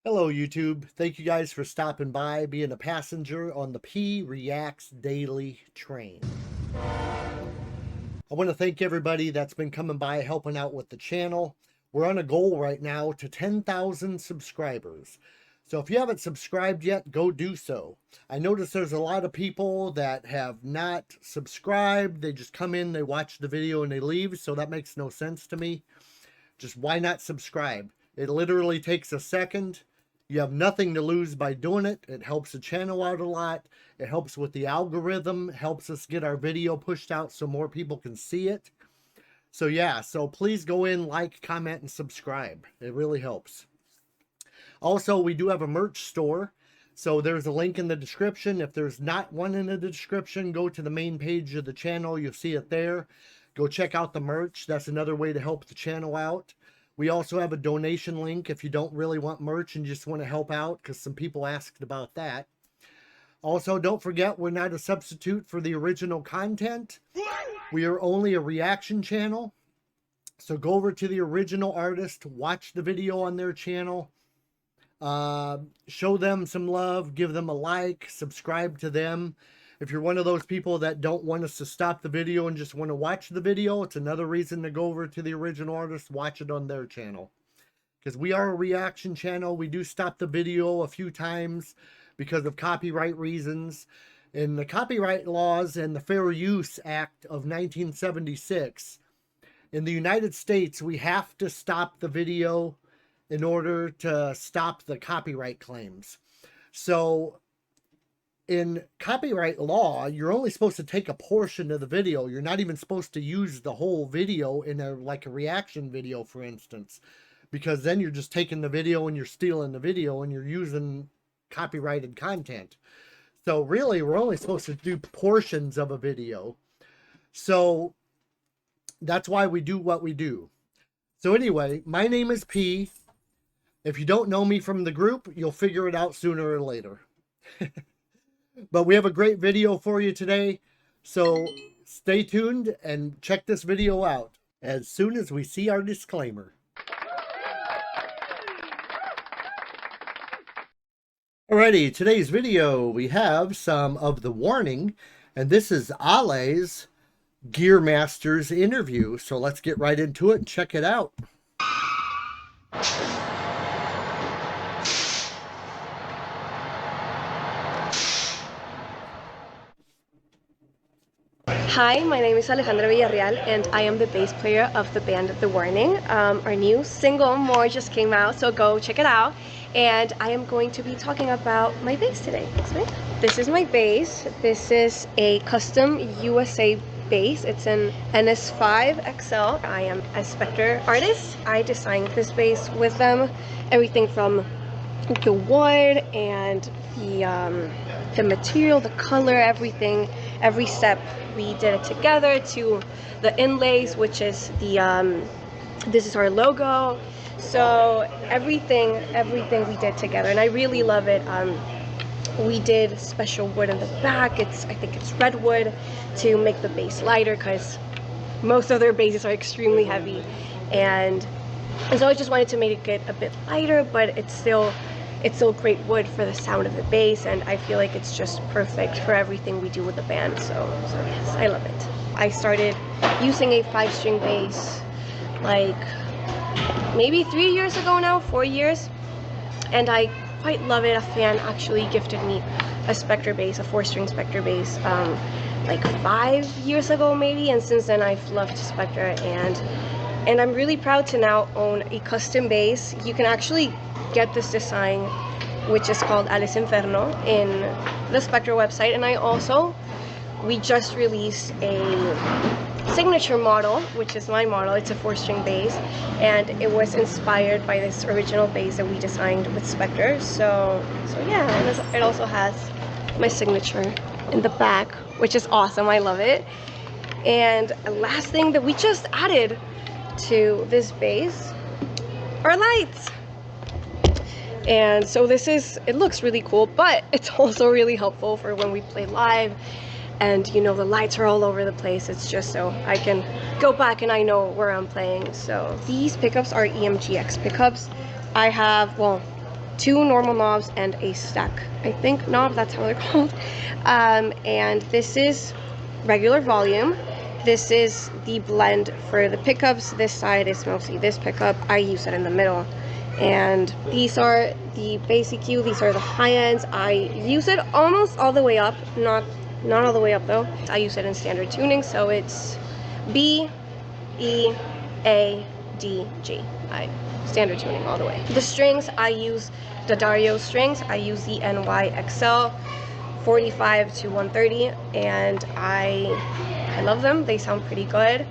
Hello, YouTube. Thank you guys for stopping by, being a passenger on the P Reacts Daily train. I want to thank everybody that's been coming by, helping out with the channel. We're on a goal right now to 10,000 subscribers. So if you haven't subscribed yet, go do so. I notice there's a lot of people that have not subscribed. They just come in, they watch the video, and they leave. So that makes no sense to me. Just why not subscribe? It literally takes a second. You have nothing to lose by doing it. It helps the channel out a lot. It helps with the algorithm, helps us get our video pushed out so more people can see it. So yeah, so please go in, like, comment, and subscribe. It really helps. Also, we do have a merch store. So there's a link in the description. If there's not one in the description, go to the main page of the channel. You'll see it there. Go check out the merch. That's another way to help the channel out. We also have a donation link if you don't really want merch and just want to help out, because some people asked about that. Also, don't forget, we're not a substitute for the original content. We are only a reaction channel. So go over to the original artist, watch the video on their channel, show them some love, give them a like, subscribe to them. If you're one of those people that don't want us to stop the video and just want to watch the video, it's another reason to go over to the original artist, watch it on their channel. Because we are a reaction channel. We do stop the video a few times because of copyright reasons. In the copyright laws and the Fair Use Act of 1976, in the United States, we have to stop the video in order to stop the copyright claims. So in copyright law, you're only supposed to take a portion of the video. You're not even supposed to use the whole video in a reaction video, for instance, because then you're just taking the video and you're stealing the video and you're using copyrighted content. So really, we're only supposed to do portions of a video. So that's why we do what we do. So anyway, my name is P. If you don't know me from the group, you'll figure it out sooner or later. But we have a great video for you today, so stay tuned and check this video out as soon as we see our disclaimer. Alrighty, today's video, we have some of the warning, and this is Ale's Gear Masters interview, so let's get right into it and check it out. Hi, my name is Alejandra Villarreal and I am the bass player of the band The Warning. Our new single, More, just came out, so go check it out. And I am going to be talking about my bass today. This is my bass. This is a custom USA bass. It's an NS5 XL. I am a Spector artist. I designed this bass with them. Everything from the wood and the material, the color, everything, every step we did it together, to the inlays, which is the this is our logo. So everything we did together, and I really love it. We did special wood in the back. I think it's redwood to make the bass lighter, because most of their basses are extremely heavy, and so I just wanted to make it a bit lighter, but it's still great wood for the sound of the bass, and I feel like it's just perfect for everything we do with the band. So yes, I love it. I started using a 5-string bass like maybe 3 years ago now, 4 years, and I quite love it. A fan actually gifted me a Spector bass, a 4-string Spector bass, like 5 years ago maybe, and since then I've loved Spector, and I'm really proud to now own a custom bass. You can actually get this design, which is called Alice Inferno, in the Spector website. And we just released a signature model, which is my model. It's a 4-string bass, and it was inspired by this original bass that we designed with Spector. So yeah, and it also has my signature in the back, which is awesome. I love it. And the last thing that we just added to this bass are lights. And so it looks really cool, but it's also really helpful for when we play live, and you know, the lights are all over the place. It's just so I can go back and I know where I'm playing. So these pickups are EMGX pickups. I have, well, 2 normal knobs and a stack, I think, knob, that's how they're called. And this is regular volume. This is the blend for the pickups. This side is mostly this pickup. I use it in the middle. And these are the bass EQ. These are the high ends. I use it almost all the way up, not all the way up though. I use it in standard tuning, so it's B, E, A, D, G. Standard tuning all the way. The strings, I use D'Addario strings. I use the NYXL 45 to 130, and I love them. They sound pretty good.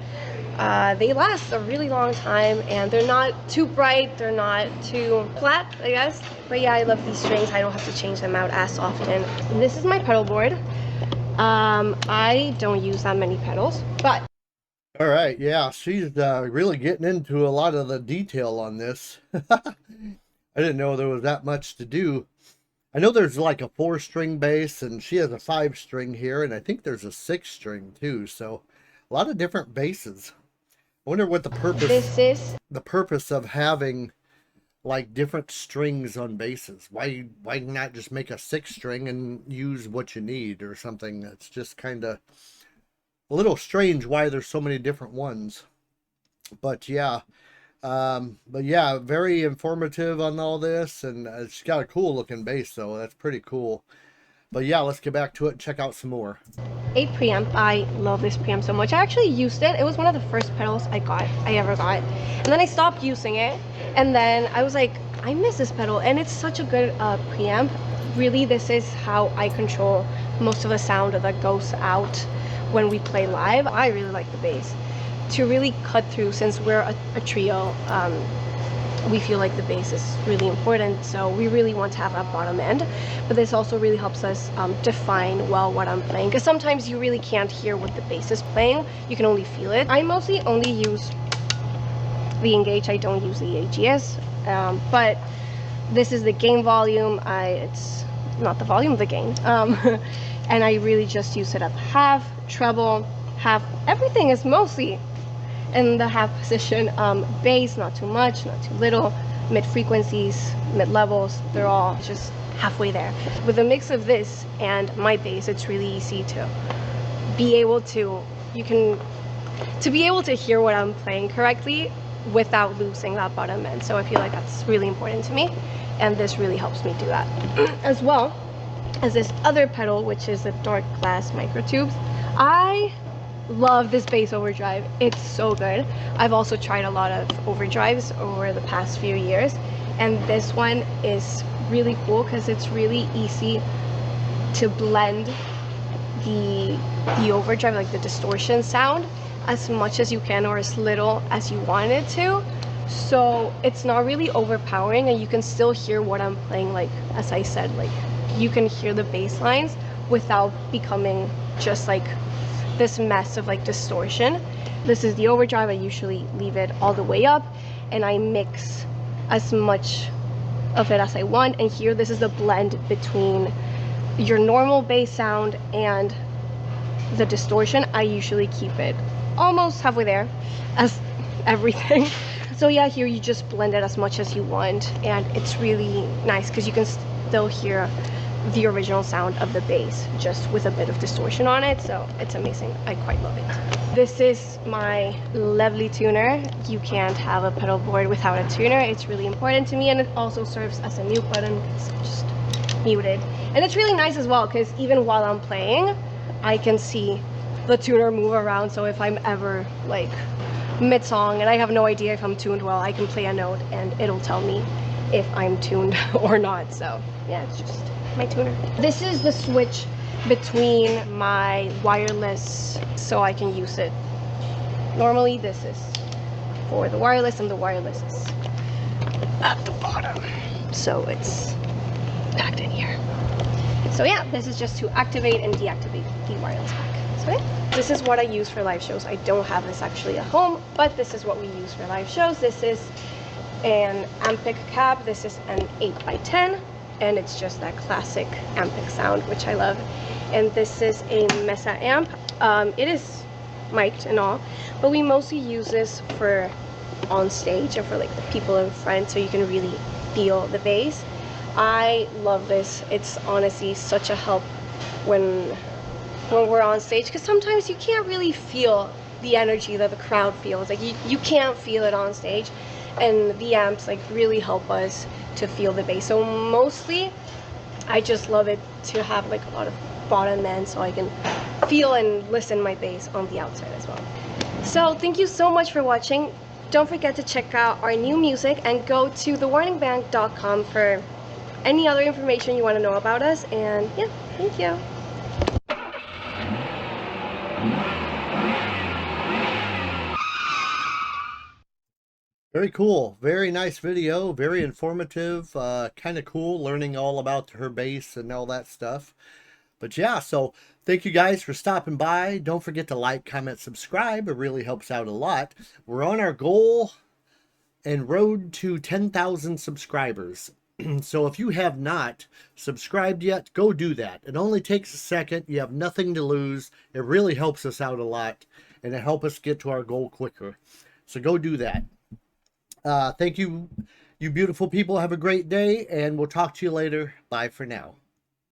They last a really long time, and they're not too bright, they're not too flat, I guess. But yeah, I love these strings. I don't have to change them out as often. And this is my pedal board. I don't use that many pedals, but... All right, yeah, she's really getting into a lot of the detail on this. I didn't know there was that much to do. I know there's like a 4-string bass, and she has a 5-string here, and I think there's a 6-string too, so a lot of different basses. I wonder what the purpose of having like different strings on basses. Why not just make a 6-string and use what you need or something? That's just kind of a little strange why there's so many different ones. But yeah, very informative on all this, and she's got a cool looking bass though. That's pretty cool. But yeah, let's get back to it and check out some more. A preamp. I love this preamp so much. I actually used it. It was one of the first pedals I ever got. And then I stopped using it. And then I was like, I miss this pedal. And it's such a good preamp. Really, this is how I control most of the sound that goes out when we play live. I really like the bass. To really cut through, since we're a trio, we feel like the bass is really important, so we really want to have a bottom end. But this also really helps us define well what I'm playing, because sometimes you really can't hear what the bass is playing, you can only feel it. I mostly only use the Engage, I don't use the AGS, but this is the gain volume. It's not the volume of the gain, and I really just use it at half, treble, half. Everything is mostly in the half position. Bass, not too much, not too little. Mid frequencies, mid levels, they're all just halfway there. With a mix of this and my bass, it's really easy to be able to hear what I'm playing correctly without losing that bottom end. So I feel like that's really important to me, and this really helps me do that. As well as this other pedal, which is the Dark Glass Microtubes. I love this bass overdrive. It's so good. I've also tried a lot of overdrives over the past few years, and this one is really cool because it's really easy to blend the overdrive, like the distortion sound, as much as you can or as little as you want it to. So it's not really overpowering, and you can still hear what I'm playing. Like, as I said, like you can hear the bass lines without becoming just like this mess of like distortion. This is the overdrive. I usually leave it all the way up, and I mix as much of it as I want. And here, this is the blend between your normal bass sound and the distortion. I usually keep it almost halfway there, as everything. So yeah, here you just blend it as much as you want, and it's really nice because you can still hear the original sound of the bass just with a bit of distortion on it. So it's amazing. I quite love it. This is my lovely tuner. You can't have a pedal board without a tuner. It's really important to me, and it also serves as a mute button. It's just muted, and it's really nice as well because even while I'm playing, I can see the tuner move around. So if I'm ever like mid-song and I have no idea if I'm tuned well, I can play a note and it'll tell me if I'm tuned or not. So yeah, it's just my tuner. This is the switch between my wireless, so I can use it. Normally this is for the wireless, and the wireless is at the bottom, so it's packed in here. So yeah, this is just to activate and deactivate the wireless pack. So yeah, this is what I use for live shows. I don't have this actually at home, but this is what we use for live shows. This is an Ampic cab. This is an 8x10. And it's just that classic Ampic sound, which I love. And this is a Mesa amp. It is mic'd and all, but we mostly use this for on stage and for like the people in front, so you can really feel the bass. I love this. It's honestly such a help when we're on stage, because sometimes you can't really feel the energy that the crowd feels. Like you can't feel it on stage, and the amps like really help us to feel the bass. So mostly I just love it to have like a lot of bottom end so I can feel and listen my bass on the outside as well. So thank you so much for watching. Don't forget to check out our new music and go to thewarningband.com for any other information you want to know about us. And yeah, thank you. Very cool. Very nice video. Very informative. Kind of cool learning all about her bass and all that stuff. But yeah, so thank you guys for stopping by. Don't forget to like, comment, subscribe. It really helps out a lot. We're on our goal and road to 10,000 subscribers. So if you have not subscribed yet, go do that. It only takes a second. You have nothing to lose. It really helps us out a lot, and it helps us get to our goal quicker. So go do that. Thank you, you beautiful people. Have a great day, and we'll talk to you later. Bye for now.